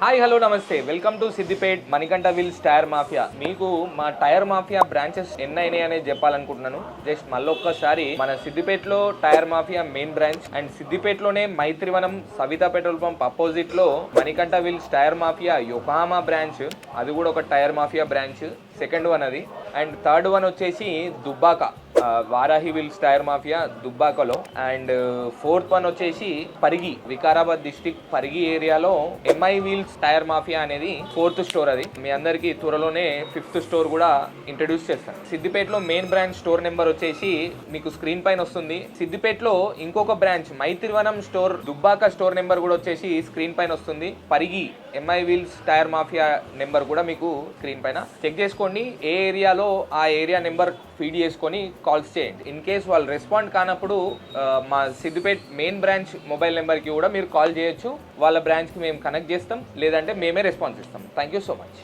Hi hello నమస్తే welcome to Siddipet Manikanta wheels tyre mafia. మీకు మా టైర్ మాఫియా బ్రాంచెస్ ఎన్నైనాయి అనేది చెప్పాలనుకుంటున్నాను. జస్ట్ మళ్ళొక్కసారి మన సిద్దిపేటలో tyre mafia main branch and సిద్దిపేటలోనే Maitrivanam Savita petrol pump opposite లో Manikanta wheels tyre mafia Yokohama branch, అది కూడా ఒక tyre mafia branch. Second one అది. అండ్ థర్డ్ వన్ వచ్చేసి Dubbaka Varahi wheels tyre mafia దుబ్బాకలో. అండ్ ఫోర్త్ వన్ వచ్చేసి పరిగి, వికారాబాద్ డిస్టిక్ పరిగి ఏరియాలో ఎంఐ వీల్స్ టైర్ మాఫియా అనేది ఫోర్త్ స్టోర్. అది మీ అందరికి త్వరలోనే ఫిఫ్త్ స్టోర్ కూడా ఇంట్రడ్యూస్ చేస్తాను. సిద్దిపేటలో మెయిన్ బ్రాంచ్ స్టోర్ నెంబర్ వచ్చేసి మీకు స్క్రీన్ పైన వస్తుంది. సిద్దిపేటలో ఇంకొక branch Maitrivanam store Dubbaka store number కూడా వచ్చేసి స్క్రీన్ పైన వస్తుంది. Parigi MI wheels tyre mafia number కూడా మీకు స్క్రీన్ పైన చెక్ చేసుకోండి. ఏ ఏరియాలో ఆ ఏరియా నెంబర్ ఫీడ్ చేసుకొని కాల్స్ చేయండి. ఇన్ కేస్ వాళ్ళు రెస్పాండ్ కానప్పుడు మా సిద్దిపేట్ మెయిన్ బ్రాంచ్ మొబైల్ నెంబర్కి కూడా మీరు కాల్ చేయొచ్చు. వాళ్ళ బ్రాంచ్కి మేము కనెక్ట్ చేస్తాం, లేదంటే మేమే రెస్పాన్స్ ఇస్తాం. Thank you so much.